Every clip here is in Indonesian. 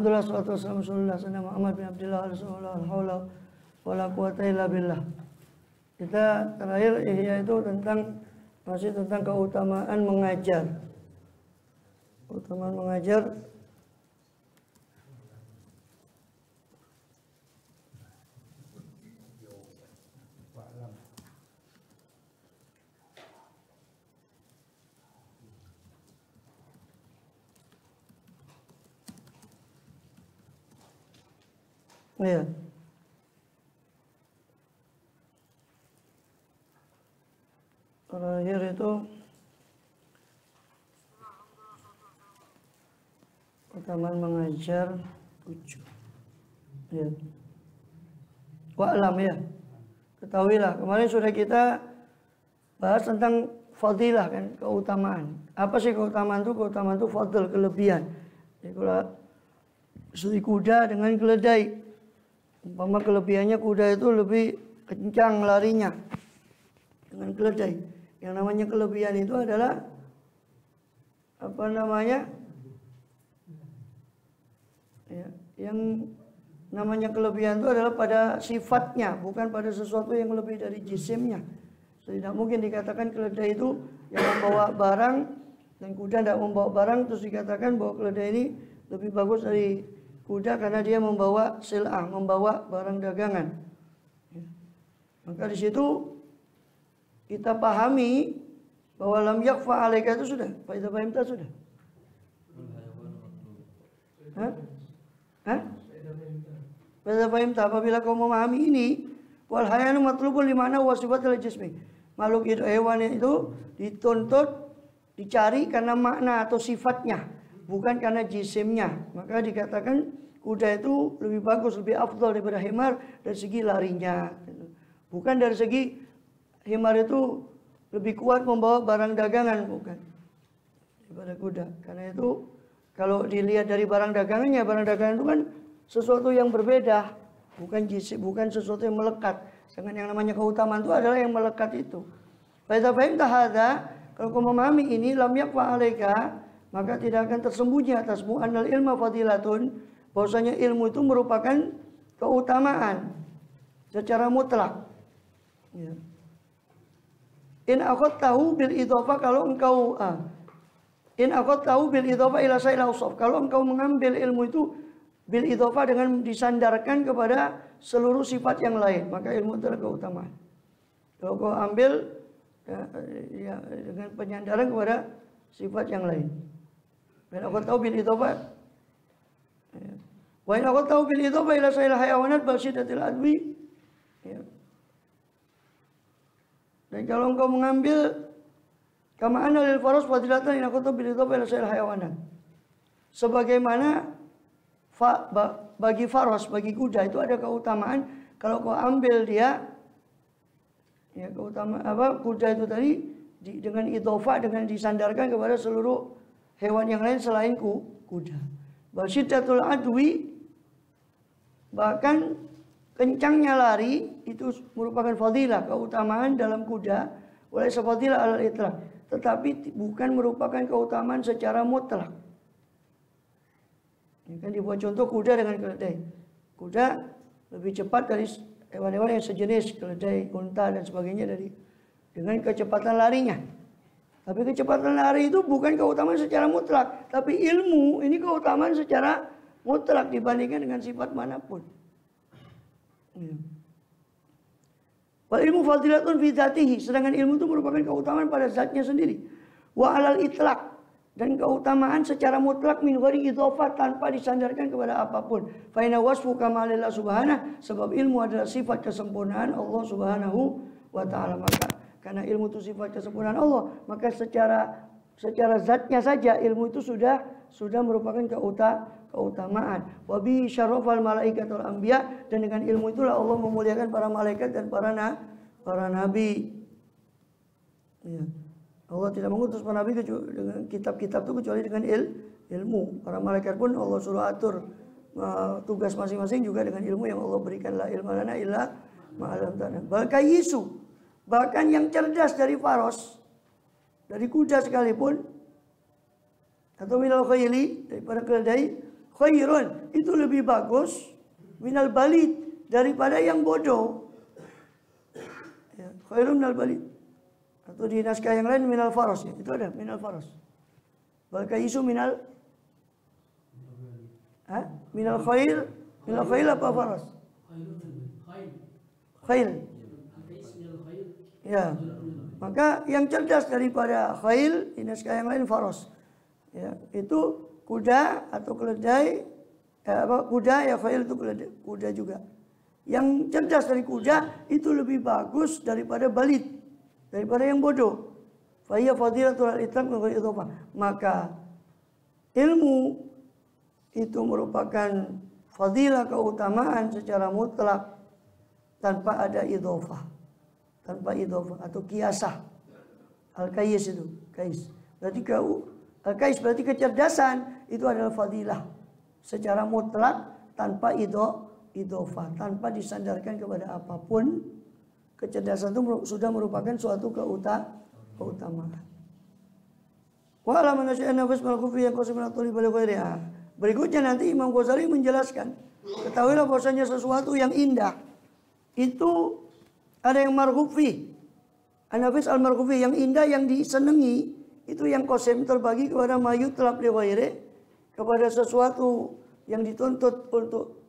Alhamdulillah, salatu wassalamu ala Rasulillah Muhammad bin Abdullah Rasulullah al-haula wala quwata illa billah. Kita terakhir ihya itu masih tentang keutamaan mengajar. Keutamaan mengajar. Ya. Terakhir itu keutamaan mengajar 7. Ya. Wa'lam ya. Ketahuilah, kemarin sudah kita bahas tentang fadilah kan, keutamaan. Apa sih keutamaan itu? Keutamaan itu fadil, kelebihan. Jadi kalau studi kuda dengan keledai, umpama kelebihannya kuda itu lebih kencang larinya dengan keledai. Yang namanya kelebihan itu adalah apa namanya? Ya, yang namanya kelebihan itu adalah pada sifatnya, bukan pada sesuatu yang lebih dari jisimnya. Tidak mungkin dikatakan keledai itu yang membawa barang dan kuda tidak membawa barang terus dikatakan bahwa keledai ini lebih bagus dari kuda karena dia membawa sil'ah, membawa barang dagangan. Ya. Maka di situ kita pahami bahwa lam yakfa alaika itu sudah. Fa idza fahimta sudah. Hah? Hah? Fa idza fahimta, apabila kau memahami ini, wal hayanu matlubun limana wasifatul jismi. Makhluk hidup hewan itu dituntut dicari karena makna atau sifatnya, bukan karena jisimnya. Maka dikatakan kuda itu lebih bagus, lebih afdal daripada himar dari segi larinya. Bukan dari segi himar itu lebih kuat membawa barang dagangan, bukan daripada kuda. Karena itu kalau dilihat dari barang dagangannya, barang dagangan itu kan sesuatu yang berbeda, bukan jisim, bukan sesuatu yang melekat. Dengan yang namanya keutamaan itu adalah yang melekat itu. Fa idza fahimta hadza, kalau kau memahami ini, lam yakfa alaika, maka tidak akan tersembunyi atasmu annal ilma fadilatun, bahwasanya ilmu itu merupakan keutamaan secara mutlak. Ya. In akhadtahu bil idhofah, kalau engkau in akhadtahu bil idhofah ila sa'il awsaf, kalau engkau mengambil ilmu itu bil idhofah dengan disandarkan kepada seluruh sifat yang lain, maka ilmu itu adalah keutamaan. Kalau kau ambil ya, dengan penyandaran kepada sifat yang lain. Dan aku tahu bil idhofah. Wa in aku tahu bil idhofah ila sa'il hayawanat basidatil adwi. Ya. Dan kalau engkau mengambil kama anna lil faras fadilatan in aku tahu bil idhofah ila sa'il hayawanat. Sebagaimana bagi faras, bagi kuda itu ada keutamaan. Kalau kau ambil dia, ya keutamaan apa kuda itu tadi dengan idhofah, dengan disandarkan kepada seluruh hewan yang lain selain kuda. Basidatul adwi, bahkan kencangnya lari itu merupakan fadilah, keutamaan dalam kuda. Oleh fadilah alal itlaq, tetapi bukan merupakan keutamaan secara mutlak. Ini kan dibuat contoh kuda dengan keledai. Kuda lebih cepat dari hewan-hewan yang sejenis keledai, unta dan sebagainya dengan kecepatan larinya. Tapi kecepatan lari itu bukan keutamaan secara mutlak, tapi ilmu ini keutamaan secara mutlak dibandingkan dengan sifat manapun. Wal ilmu fadilatun fi dzatihi, sedangkan ilmu itu merupakan keutamaan pada zatnya sendiri. Wa alal itlaq, dan keutamaan secara mutlak min ghairi idhofah, tanpa disandarkan kepada apapun. Fa inna wasfu kamalillah subhanahu, sebab ilmu adalah sifat kesempurnaan Allah Subhanahu wa taala. Maka karena ilmu itu sifat kesempurnaan Allah, maka secara zatnya saja ilmu itu sudah merupakan keutamaan. Wa bi syarafal malaikatul anbiya, dan dengan ilmu itulah Allah memuliakan para malaikat dan para nabi. Ya. Allah tidak mengutus para nabi dengan kitab-kitab itu kecuali dengan ilmu. Para malaikat pun Allah suruh atur tugas masing-masing juga dengan ilmu yang Allah berikan. La ilma lana illa ma 'allamtana. Bahkan yang cerdas dari faros, dari kuda sekalipun, atau minal khayli, daripada keledai, khairun, itu lebih bagus minal balid, daripada yang bodoh. Ya, khairun minal balid. Atau di naskah yang lain minal faros, ya. Itu ada minal faros. Wal kaisu minal minal khair, minal khail apa faros? Khail. Ya. Maka yang cerdas daripada khail, di naskah yang lain faros. Ya, itu kuda atau keledai, kuda ya, khail itu kuda juga. Yang cerdas dari kuda itu lebih bagus daripada balid, daripada yang bodoh. Fahiyya fadilatul al-itlaq wa ghairu idhofah. Maka ilmu itu merupakan fadilah, keutamaan secara mutlak tanpa ada idhofah. Tanpa idhofah atau kiasah. Al-kais itu, kais. Berarti al-kais berarti kecerdasan itu adalah fadilah secara mutlak tanpa idhofah, tanpa disandarkan kepada apapun. Kecerdasan itu sudah merupakan suatu keutamaan. Wa alam nasya'an nafas mal khufi yang qasim al-tuli bal ghairiha. Berikutnya nanti Imam Ghazali menjelaskan, ketahuilah bahwasanya sesuatu yang indah itu ada yang marghufi. An-nafis al-marghufi, yang indah, yang disenangi, itu yang qasim terbagi kepada mayutlab li ghairi, kepada sesuatu yang dituntut untuk,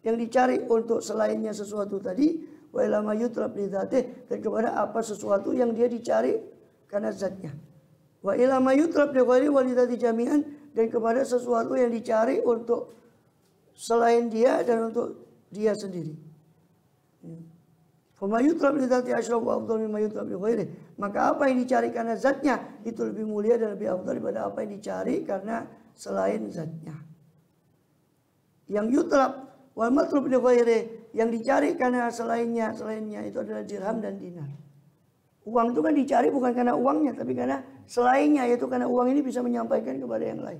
yang dicari untuk selainnya sesuatu tadi, wa ila mayutlab li dzatih, dan kepada apa sesuatu yang dia dicari karena zatnya. Wa ila mayutlab li ghairi wa li dzati jami'an, dan kepada sesuatu yang dicari untuk selain dia dan untuk dia sendiri. Fa mayutlab li dzati asyraf wa afdal mimma yutlab li ghairi. Maka apa yang dicari karena zatnya itu lebih mulia dan lebih afdal daripada apa yang dicari karena selain zatnya. Yang yutlab wal matlub li ghairi, yang dicari karena selainnya itu adalah dirham dan dinar. Uang itu kan dicari bukan karena uangnya, tapi karena selainnya, yaitu karena uang ini bisa menyampaikan kepada yang lain.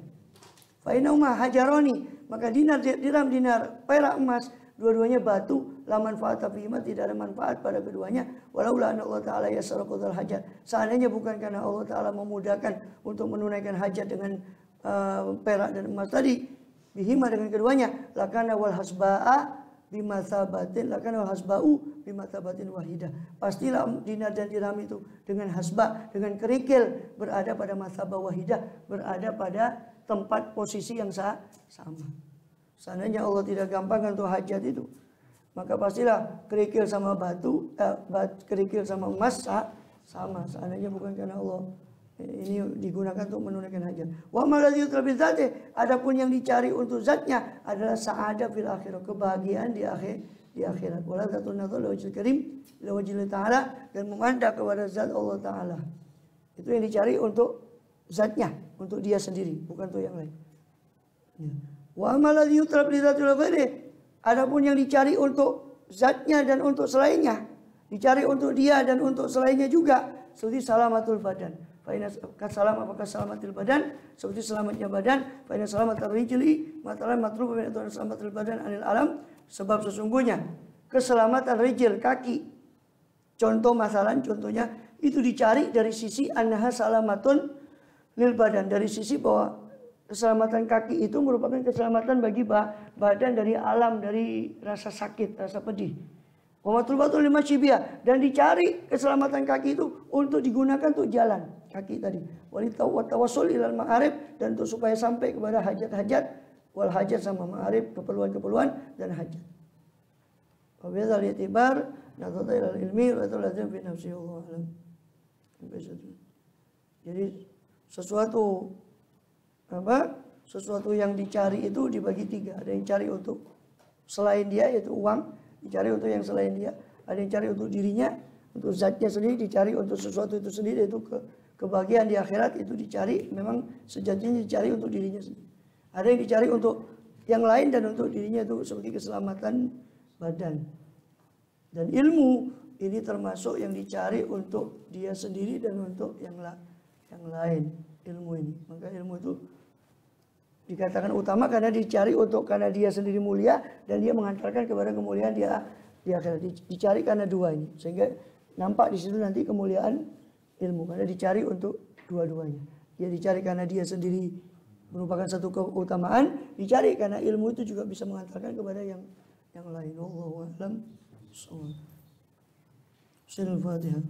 Fa innauma hajaroni, maka dirham, dinar, perak, emas, dua-duanya batu, la manfaat fihima, tidak ada manfaat pada keduanya. Walaula anna Allah Ta'ala yasara qadal hajat, seandainya bukan karena Allah Ta'ala memudahkan untuk menunaikan hajat dengan perak dan emas tadi, bihima dengan keduanya, lakana wal hasba'a bimatsabatin, lakana wal hasba'u bimatsabatin wahidah. Pastilah dinar dan dirham itu dengan hasba, dengan kerikil, berada pada matsabah wahidah, berada pada tempat posisi yang sama. Seandainya Allah tidak gampang untuk hajat itu, maka pastilah kerikil sama batu, kerikil sama emas sama. Seandainya bukan karena Allah ini digunakan untuk menunaikan hajat. Wa maladhi yutlab dzatih, adapun yang dicari untuk zatnya adalah sa'adah fil akhirah, kebahagiaan di akhirat. Wala tatun nazar li wajhil karim li wajhil ta'ala, dan memandang kepada zat Allah Ta'ala. Itu yang dicari untuk zatnya, untuk dia sendiri, bukan untuk yang lain. Wa maladhi yutlab li dzatil ghairi, adapun yang dicari untuk zatnya dan untuk selainnya, dicari untuk dia dan untuk selainnya juga, seperti salamatul badan. Fa'ina kasalam apakah salamatil badan, seperti selamatnya badan. Fa'ina salamatul rijli matalan matlub min atau salamatul badan anil alam, sebab sesungguhnya keselamatan rijil, kaki, contohnya itu dicari dari sisi annaha salamatun lil badan, dari sisi bahwa keselamatan kaki itu merupakan keselamatan bagi badan dari alam, dari rasa sakit, rasa pedih. Wa matlubatul limasyibiyah, dan dicari keselamatan kaki itu untuk digunakan untuk jalan kaki tadi. Wa tawassul ilal ma'arif, dan untuk supaya sampai kepada hajat-hajat, wal hajat sama ma'arif, keperluan-keperluan dan hajat. Wa bidzal i'tibar nazata ilal ilmi wa talazim fi nafsi Allah alam. Jadi sesuatu yang dicari itu dibagi tiga. Ada yang cari untuk selain dia, yaitu uang, dicari untuk yang selain dia. Ada yang cari untuk dirinya, untuk zatnya sendiri, dicari untuk sesuatu itu sendiri, itu kebahagiaan di akhirat, itu dicari, memang sejatinya dicari untuk dirinya sendiri. Ada yang dicari untuk yang lain dan untuk dirinya, itu seperti keselamatan badan. Dan ilmu ini termasuk yang dicari untuk dia sendiri dan untuk yang lain, ilmu ini. Maka ilmu itu dikatakan utama karena dicari karena dia sendiri mulia dan dia mengantarkan kepada kemuliaan dia di akhirat. Dicari karena dua ini, sehingga nampak di situ nanti kemuliaan ilmu, karena dicari untuk dua-duanya. Dia dicari karena dia sendiri merupakan satu keutamaan dicari karena ilmu itu juga bisa mengantarkan kepada yang lain. Wallahu a'lam. Al-Fatihah.